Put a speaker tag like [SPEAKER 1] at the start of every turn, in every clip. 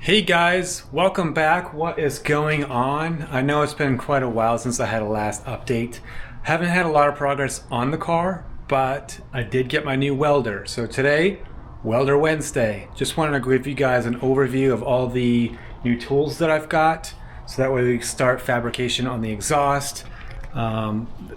[SPEAKER 1] Hey guys, welcome back. What is going on? I know it's been quite a while since I had a last update. Haven't had a lot of progress on the car, but I did get my new welder. So today, Welder Wednesday. Just wanted to give you guys an overview of all the new tools that I've got. So that way we start fabrication on the exhaust.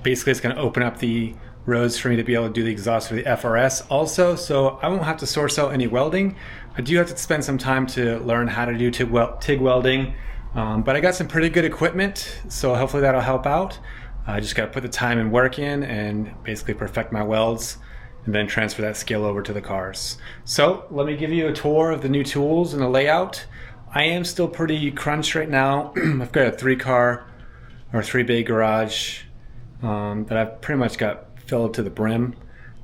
[SPEAKER 1] Basically it's going to open up the roads for me to be able to do the exhaust for the FRS also, so I won't have to source out any welding. I do have to spend some time to learn how to do TIG welding, but I got some pretty good equipment, so hopefully that'll help out. I just got to put the time and work in and basically perfect my welds and then transfer that skill over to the cars. So let me give you a tour of the new tools and the layout. I am still pretty crunched right now. I've got a three bay garage that I've pretty much got filled to the brim.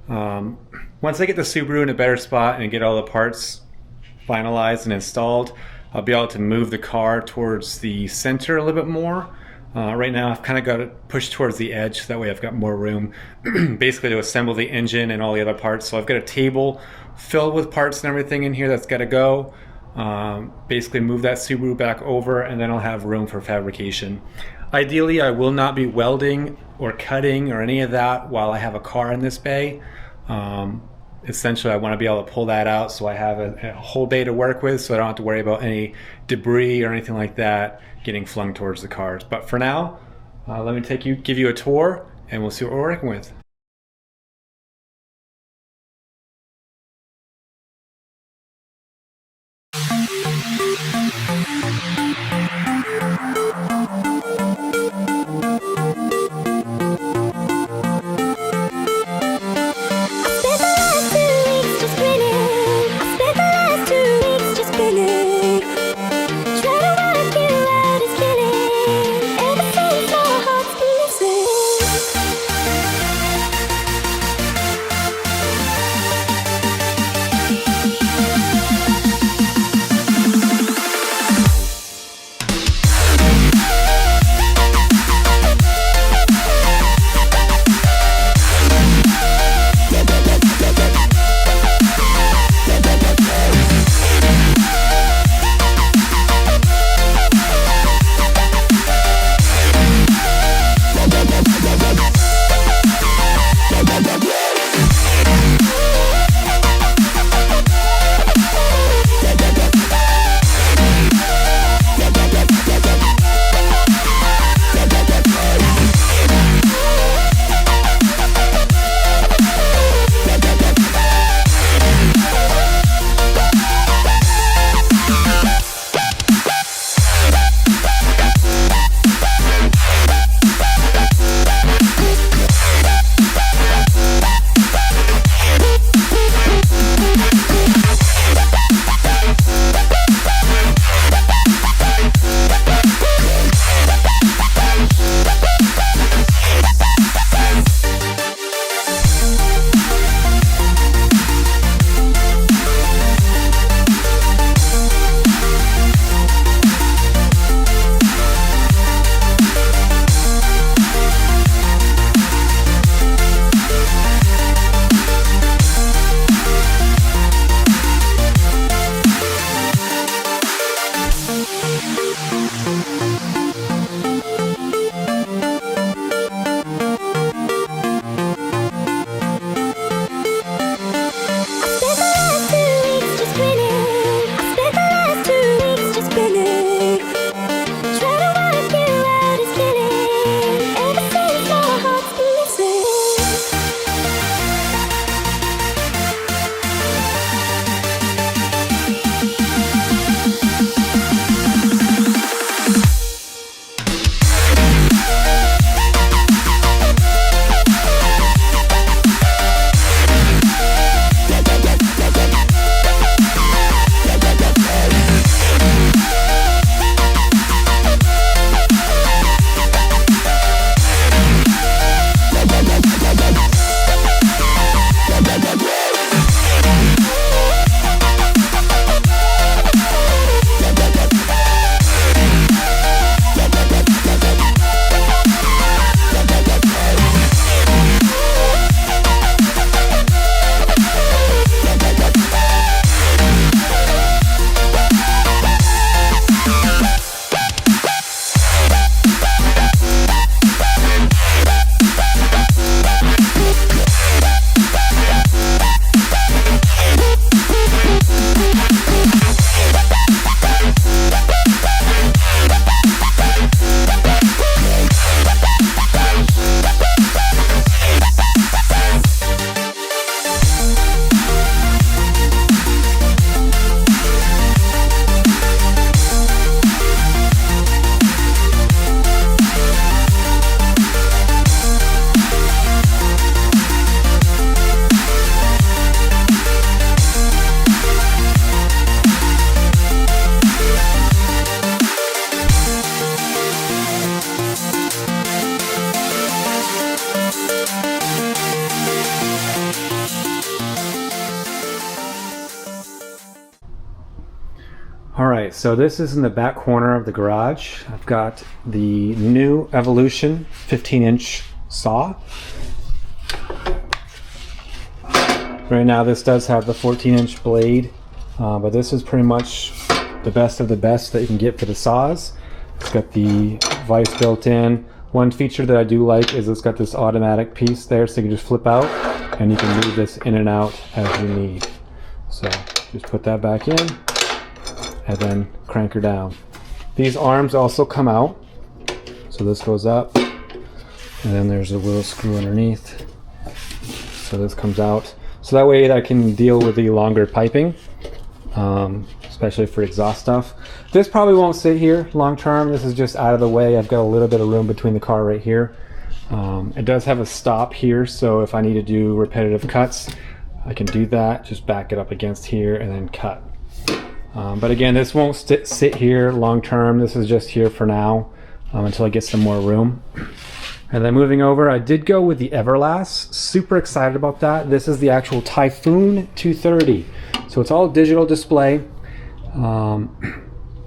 [SPEAKER 1] Once I get the Subaru in a better spot and get all the parts finalized and installed, I'll be able to move the car towards the center a little bit more. Right now I've kind of got it pushed towards the edge, so that way I've got more room basically to assemble the engine and all the other parts. So I've got a table filled with parts and everything in here that's got to go. Basically move that Subaru back over, and then I'll have room for fabrication. Ideally, I will not be welding or cutting or any of that while I have a car in this bay. Essentially, I want to be able to pull that out so I have a whole day to work with, so I don't have to worry about any debris or anything like that getting flung towards the cars. But for now, let me give you a tour, and we'll see what we're working with. All right, so this is in the back corner of the garage. I've got the new Evolution 15-inch saw. Right now this does have the 14-inch blade, but this is pretty much the best of the best that you can get for the saws. It's got the vise built in. One feature that I do like is it's got this automatic piece there, so you can just flip out and you can move this in and out as you need. So just put that back in and then crank her down. These arms also come out, so this goes up and then there's a little screw underneath, so this comes out, so that way I can deal with the longer piping, especially for exhaust stuff. This probably won't sit here long term. This is just out of the way. I've got a little bit of room between the car right here. It does have a stop here, so if I need to do repetitive cuts, I can do that, just back it up against here and then cut. But again, this won't sit here long term. This is just here for now until I get some more room. And then moving over, I did go with the Everlast. Super excited about that. This is the actual Typhoon 230. So it's all digital display.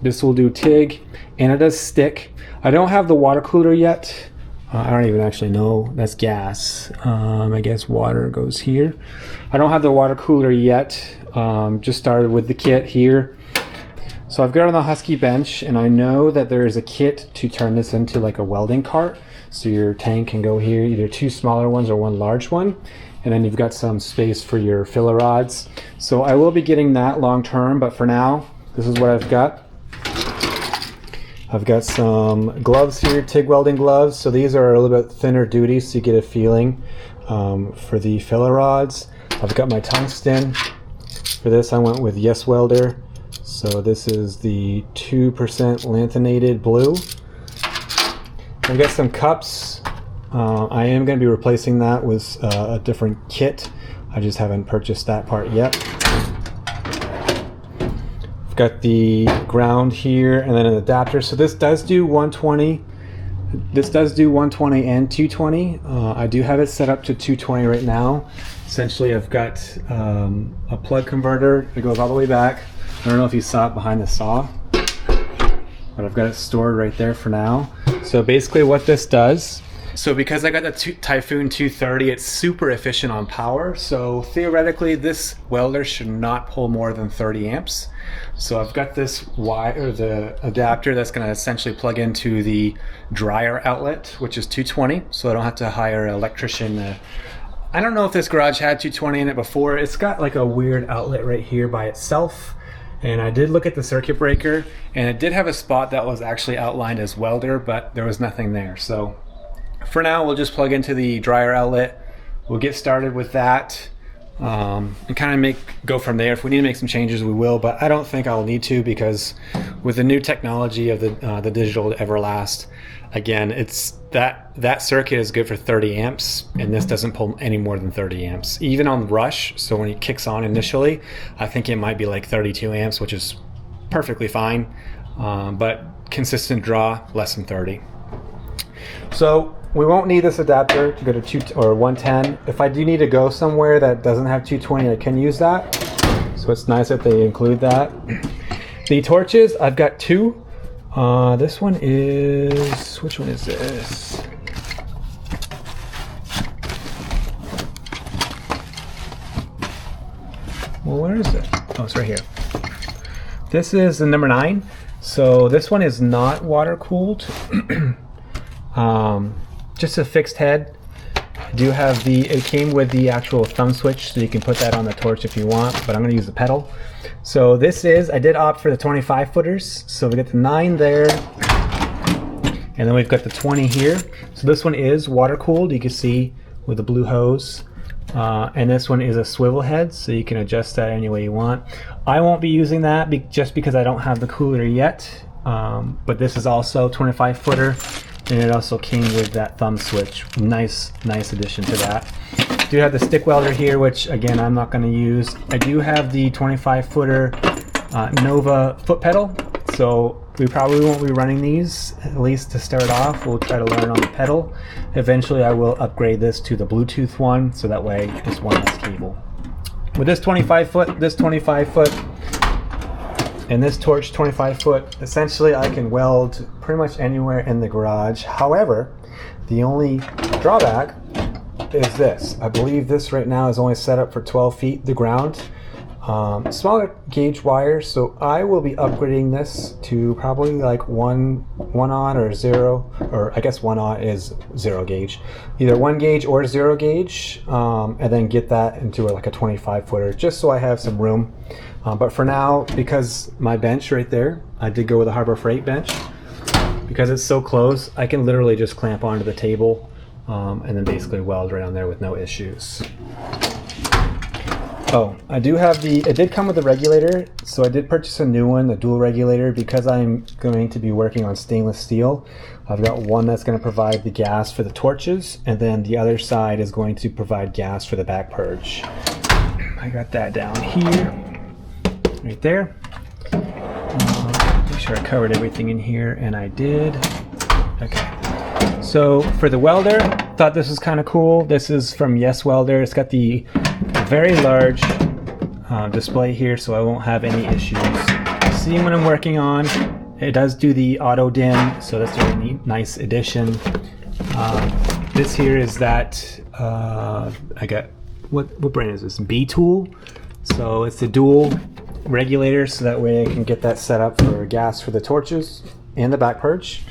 [SPEAKER 1] This will do TIG and it does stick. I don't have the water cooler yet. I don't even actually know. That's gas. I guess water goes here. I don't have the water cooler yet. Just started with the kit here. So I've got it on the Husky bench, and I know that there is a kit to turn this into like a welding cart. So your tank can go here, either two smaller ones or one large one. And then you've got some space for your filler rods. So I will be getting that long term, but for now, this is what I've got. I've got some gloves here, TIG welding gloves. So these are a little bit thinner duty, so you get a feeling for the filler rods. I've got my tungsten. For this, I went with Yes Welder. So this is the 2% lanthanated blue. I've got some cups. I am going to be replacing that with a different kit. I just haven't purchased that part yet. I've got the ground here and then an adapter. So this does do 120. This does do 120 and 220. I do have it set up to 220 right now. Essentially, I've got a plug converter that goes all the way back. I don't know if you saw it behind the saw, but I've got it stored right there for now. So basically what this does, so because I got the Typhoon 230, it's super efficient on power. So theoretically, this welder should not pull more than 30 amps. So I've got this wire, the adapter that's going to essentially plug into the dryer outlet, which is 220. So I don't have to hire an electrician. I don't know if this garage had 220 in it before. It's got like a weird outlet right here by itself. And I did look at the circuit breaker, and it did have a spot that was actually outlined as welder, but there was nothing there. So for now, we'll just plug into the dryer outlet. We'll get started with that and kind of go from there. If we need to make some changes, we will, but I don't think I'll need to, because with the new technology of the digital Everlast, again, it's that circuit is good for 30 amps, and this doesn't pull any more than 30 amps. Even on rush, so when it kicks on initially, I think it might be like 32 amps, which is perfectly fine, but consistent draw, less than 30. So we won't need this adapter to go to 2 or 110. If I do need to go somewhere that doesn't have 220, I can use that. So it's nice that they include that. The torches, I've got two. This one is, which one is this? Well, where is it? Oh, it's right here. This is the number 9. So this one is not water cooled. Just a fixed head. I do have it came with the actual thumb switch, so you can put that on the torch if you want, but I'm going to use the pedal. So I did opt for the 25 footers. So we get the 9 there, and then we've got the 20 here. So this one is water cooled, you can see with the blue hose. And this one is a swivel head, so you can adjust that any way you want. I won't be using that just because I don't have the cooler yet. But this is also 25 footer. And it also came with that thumb switch. Nice addition to that. I do have the stick welder here, which again I'm not going to use. I do have the 25 footer Nova foot pedal, so we probably won't be running these, at least to start off. We'll try to learn on the pedal. Eventually I will upgrade this to the Bluetooth one, so that way it's one less cable. With this 25 foot, And this torch 25 foot, essentially I can weld pretty much anywhere in the garage. However, the only drawback is this. I believe this right now is only set up for 12 feet, the ground. Smaller gauge wires, so I will be upgrading this to probably like one aught or zero, or I guess 1 aught is 0 gauge, either 1 gauge or 0 gauge, and then get that into like a 25 footer, just so I have some room. But for now, because my bench right there, I did go with a Harbor Freight bench. Because it's so close, I can literally just clamp onto the table and then basically weld right on there with no issues. Oh, I do have it did come with a regulator, so I did purchase a new one, the dual regulator, because I'm going to be working on stainless steel. I've got one that's going to provide the gas for the torches, and then the other side is going to provide gas for the back purge. I got that down here, right there. Make sure I covered everything in here, and I did. Okay. So for the welder, thought this was kind of cool. This is from Yes Welder. It's got the very large display here, so I won't have any issues seeing what I'm working on. It does do the auto dim, so that's a really nice addition. This here is that I got what brand is this? B-Tool. So it's the dual regulator, so that way I can get that set up for gas for the torches and the back purge.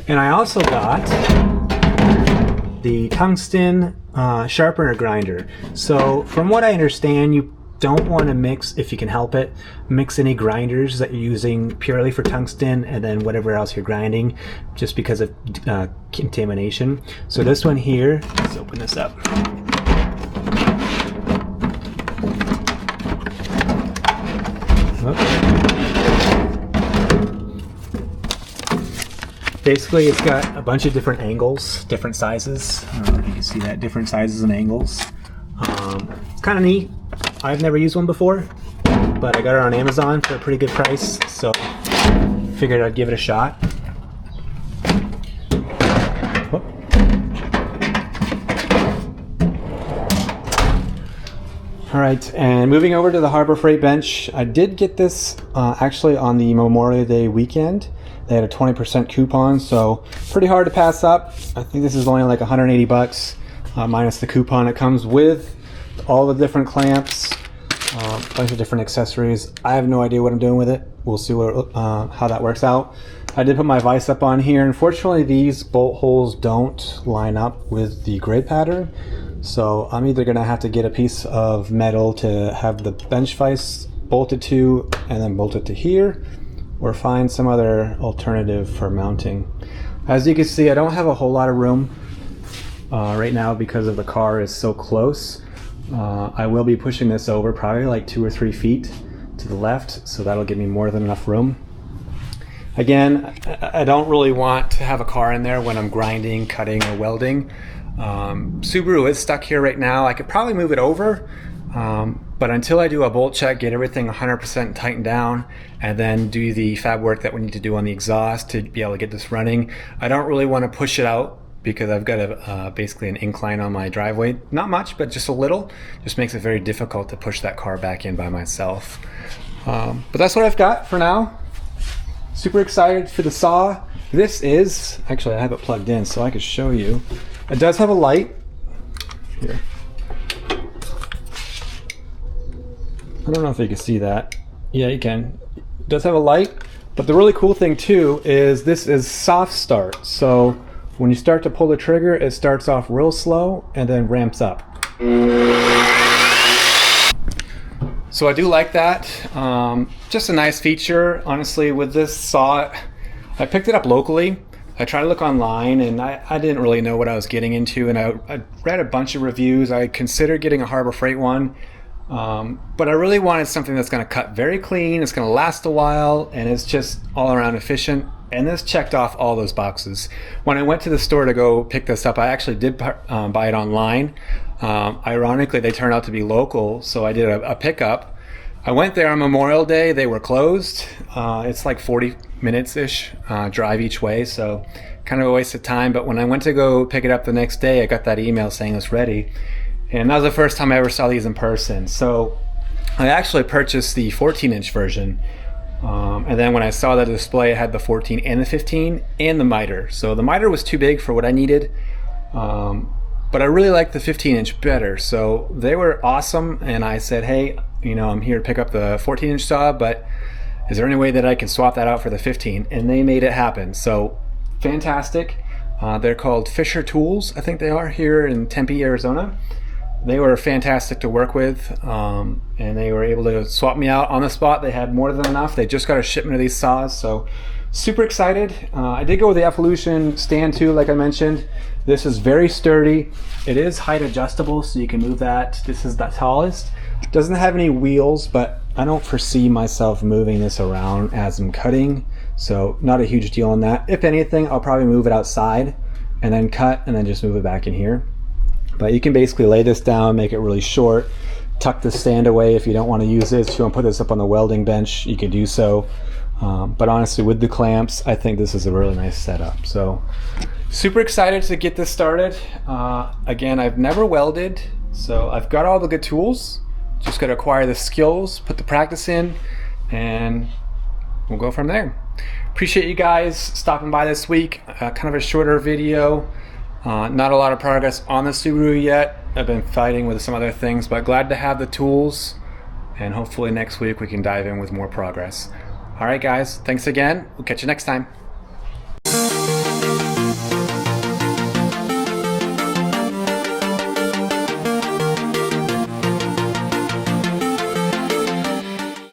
[SPEAKER 1] And I also got the tungsten sharpener grinder. So from what I understand, you don't want to mix, if you can help it, mix any grinders that you're using purely for tungsten and then whatever else you're grinding, just because of contamination. So this one here, let's open this up. Basically, it's got a bunch of different angles, different sizes. I don't know if you can see that, different sizes and angles. It's kind of neat. I've never used one before, but I got it on Amazon for a pretty good price, so figured I'd give it a shot. Whoop. All right, and moving over to the Harbor Freight bench, I did get this actually on the Memorial Day weekend. They had a 20% coupon, so pretty hard to pass up. I think this is only like 180 bucks minus the coupon. It comes with all the different clamps, a bunch of different accessories. I have no idea what I'm doing with it. We'll see how that works out. I did put my vise up on here. Unfortunately, these bolt holes don't line up with the grid pattern, so I'm either gonna have to get a piece of metal to have the bench vise bolted to and then bolt it to here, or find some other alternative for mounting. As you can see, I don't have a whole lot of room right now because of the car is so close. I will be pushing this over probably like 2 or 3 feet to the left, so that'll give me more than enough room. Again, I don't really want to have a car in there when I'm grinding, cutting, or welding. Subaru is stuck here right now. I could probably move it over, but until I do a bolt check, get everything 100% tightened down, and then do the fab work that we need to do on the exhaust to be able to get this running, I don't really want to push it out because I've got basically an incline on my driveway. Not much, but just a little. Just makes it very difficult to push that car back in by myself. But that's what I've got for now. Super excited for the saw. This is, actually I have it plugged in so I could show you. It does have a light. Here. I don't know if you can see that. Yeah, you can. It does have a light, but the really cool thing too is this is soft start. So when you start to pull the trigger, it starts off real slow and then ramps up. So I do like that. Just a nice feature. Honestly, with this saw, I picked it up locally. I tried to look online and I didn't really know what I was getting into, and I read a bunch of reviews. I considered getting a Harbor Freight one, but I really wanted something that's going to cut very clean, it's going to last a while, and it's just all around efficient. And this checked off all those boxes. When I went to the store to go pick this up, I actually did buy it online. Ironically, they turned out to be local, so I did a pickup. I went there on Memorial Day. They were closed. It's like 40 minutes-ish drive each way, so kind of a waste of time. But when I went to go pick it up the next day, I got that email saying it's ready. And that was the first time I ever saw these in person. So I actually purchased the 14-inch version. And then when I saw the display, it had the 14 and the 15 and the miter. So the miter was too big for what I needed, but I really liked the 15-inch better. So they were awesome, and I said, hey, you know, I'm here to pick up the 14-inch saw, but is there any way that I can swap that out for the 15? And they made it happen. So fantastic. They're called Fisher Tools, I think they are, here in Tempe, Arizona. They were fantastic to work with, and they were able to swap me out on the spot. They had more than enough. They just got a shipment of these saws, so super excited. I did go with the Evolution stand too, like I mentioned. This is very sturdy. It is height adjustable, so you can move that. This is the tallest. It doesn't have any wheels, but I don't foresee myself moving this around as I'm cutting, so not a huge deal on that. If anything, I'll probably move it outside and then cut and then just move it back in here. But you can basically lay this down, make it really short, tuck the stand away if you don't want to use this. If you want to put this up on the welding bench, you can do so. But honestly, with the clamps, I think this is a really nice setup. So super excited to get this started. Again, I've never welded, so I've got all the good tools. Just got to acquire the skills, put the practice in, and we'll go from there. Appreciate you guys stopping by this week. Kind of a shorter video. Not a lot of progress on the Subaru yet. I've been fighting with some other things, but glad to have the tools, and hopefully next week we can dive in with more progress. All right, guys, thanks again. We'll catch you next time.